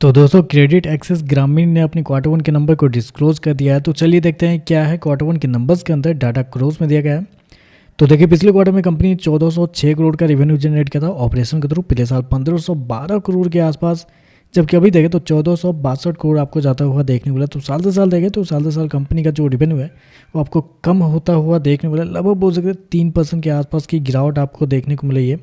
तो दोस्तों credit access ग्रामीण ने अपनी क्वार्टर वन के नंबर को डिस्क्लोज कर दिया है। तो चलिए देखते हैं क्या है क्वार्टर वन के नंबर्स के अंदर डाटा क्रोज में दिया गया है। तो देखिए पिछले क्वार्टर में कंपनी 1406 करोड़ का रेवेन्यू जनरेट किया था ऑपरेशन के थ्रू, पिछले साल 1512 करोड़ के आसपास, जबकि अभी देखें तो 1462 करोड़ आपको जाता हुआ देखने को मिला। तो साल से साल देखें तो साल से साल कंपनी का जो रेवेन्यू है वो आपको कम होता हुआ देखने को मिला। लगभग बोल सकते हैं 3% के आसपास की गिरावट आपको देखने को मिली है।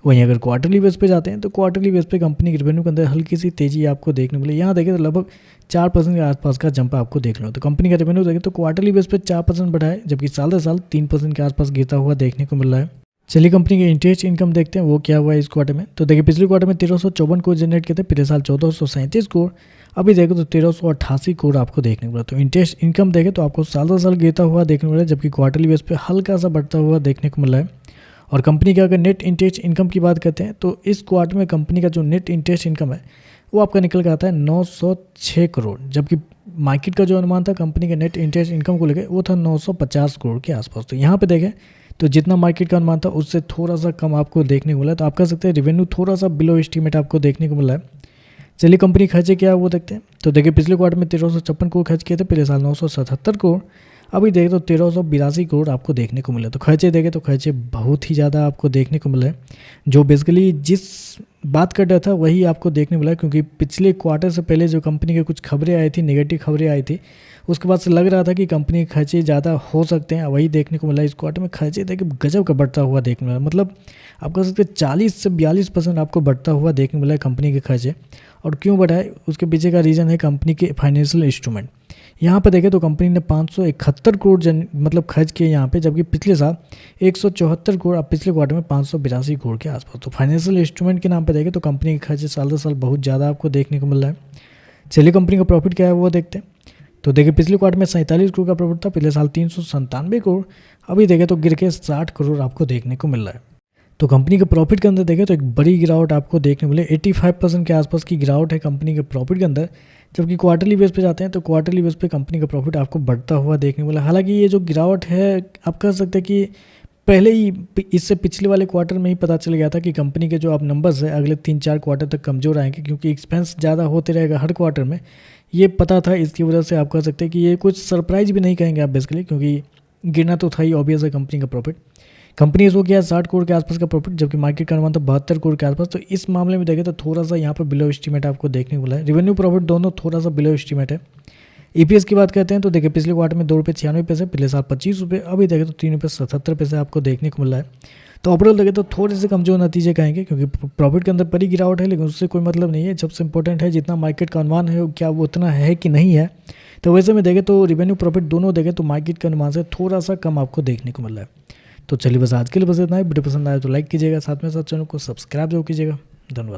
वहीं अगर क्वार्टरली बेस पे जाते हैं तो क्वार्टरली बेस पे कंपनी के रेवेन्यू के अंदर हल्की सी तेजी आपको देखने को मिली। यहाँ देखें तो लगभग 4% के आसपास का जंप आपको देखने को। तो कंपनी का रेवेन्यू देखें तो क्वार्टरली बेस पे 4% बढ़ा है, जबकि साल से साल 3% के आसपास गिरता हुआ देखने को मिल रहा है। चलिए कंपनी के इंटरेस्ट इनकम देखते हैं वो क्या हुआ है इस क्वार्टर में। तो देखिए पिछले क्वार्टर में 1354 करोड़ जनरेट किए थे, पिछले साल 1437 करोड़, अभी देखो तो 1388 करोड़ आपको देखने को मिला। तो इंटरेस्ट इनकम देखें तो आपको साल से साल गिरता हुआ देखने को मिला, जबकि क्वार्टरली बेस पे हल्का सा बढ़ता हुआ देखने को मिला है। और कंपनी का अगर नेट इंटरेस्ट इनकम की बात करते हैं तो इस क्वार्टर में कंपनी का जो नेट इंटरेस्ट इनकम है वो आपका निकल के आता है 906 करोड़, जबकि मार्केट का जो अनुमान था कंपनी के नेट इंटरेस्ट इनकम को लेकर वो था 950 करोड़ के आसपास। तो यहाँ पे देखें तो जितना मार्केट का अनुमान था उससे थोड़ा सा कम आपको देखने को मिला। तो आप कह सकते हैं रेवेन्यू थोड़ा सा बिलो एस्टीमेट आपको देखने को मिला है। चलिए कंपनी खर्चे क्या है वो देखते हैं। तो देखिए पिछले क्वार्टर में 1356 करोड़ खर्च किए थे, पिछले साल 977 करोड़, अभी देखें तो 1382 करोड़ आपको देखने को मिला। तो खर्चे देखें तो खर्चे बहुत ही ज़्यादा आपको देखने को मिला है। जो बेसिकली जिस बात कर रहा था वही आपको देखने मिला, क्योंकि पिछले क्वार्टर से पहले जो कंपनी के कुछ खबरें आई थी, नेगेटिव खबरें आई थी, उसके बाद से लग रहा था कि कंपनी के खर्चे ज़्यादा हो सकते हैं, वही देखने को मिला। इस क्वार्टर में खर्चे देखिए गजब का बढ़ता हुआ देखने मिला, मतलब आप कह सकते हैं 40 से 42% आपको बढ़ता हुआ देखने मिला है कंपनी के खर्चे। और क्यों बढ़ा है उसके पीछे का रीज़न है कंपनी के फाइनेंशियल इंस्ट्रूमेंट। यहाँ पर देखें तो कंपनी ने 571 करोड़ मतलब खर्च किए यहाँ पे, जबकि पिछले साल 174 करोड़, अब पिछले क्वार्टर में 582 करोड़ के आसपास। तो फाइनेंशियल इंस्ट्रूमेंट के नाम पे देखें तो कंपनी के खर्चे साल से साल बहुत ज़्यादा आपको देखने को मिल रहा है। चलिए कंपनी का प्रॉफिट क्या है वो देखते हैं। तो देखिए पिछले क्वार्टर में 47 करोड़ का प्रॉफिट था, पिछले साल 397 करोड़, अभी देखें तो गिर के 60 करोड़ आपको देखने को मिल रहा है। तो कंपनी के प्रॉफिट के अंदर देखें तो एक बड़ी गिरावट आपको देखने मिले, 85% के आसपास की गिरावट है कंपनी के प्रॉफिट के अंदर। जबकि क्वार्टरली बेस पे जाते हैं तो क्वार्टरली बेस पे कंपनी का प्रॉफिट आपको बढ़ता हुआ देखने मिला। हालांकि ये जो गिरावट है आप कह सकते हैं कि पहले ही इससे पिछले वाले क्वार्टर में ही पता चल गया था कि कंपनी के जो आप नंबर्स है अगले 3-4 क्वार्टर तक कमज़ोर आएंगे, क्योंकि एक्सपेंस ज़्यादा होते रहेगा हर क्वार्टर में, ये पता था। इसकी वजह से आप कह सकते हैं कि ये कुछ सरप्राइज भी नहीं कहेंगे आप बेसिकली, क्योंकि गिरना तो था ही ऑब्वियस है कंपनी का प्रॉफिट। कंपनी शो किया 60 करोड़ के आसपास का प्रॉफिट, जबकि मार्केट का अनुमान था 72 करोड़ के आसपास। तो इस मामले में देखें तो थोड़ा सा यहाँ पर बिलो एस्टीमेट आपको देखने को मिला है। रेवेन्यू प्रॉफिट दोनों थोड़ा सा बिलो एस्टीमेट है। ईपीएस की बात करते हैं तो देखिए पिछले क्वार्टर में ₹2.96, पिछले साल 25 रुपये, अभी देखें तो ₹3.77 आपको देखने को मिला है। तो ओवरऑल देखें तो थोड़े से कमजोर नतीजे कहेंगे, क्योंकि प्रॉफिट के अंदर बड़ी गिरावट है, लेकिन उससे कोई मतलब नहीं है। सबसे इंपॉर्टेंट है जितना मार्केट का अनुमान है क्या वो उतना है कि नहीं है। तो वैसे में देखें तो रेवेन्यू प्रॉफिट दोनों देखें तो मार्केट के अनुमान से थोड़ा सा कम आपको देखने को मिल रहा है। तो चलिए बस आज के लिए बस इतना ही। वीडियो पसंद आए तो लाइक कीजिएगा, साथ में साथ चैनल को सब्सक्राइब जरूर कीजिएगा। धन्यवाद।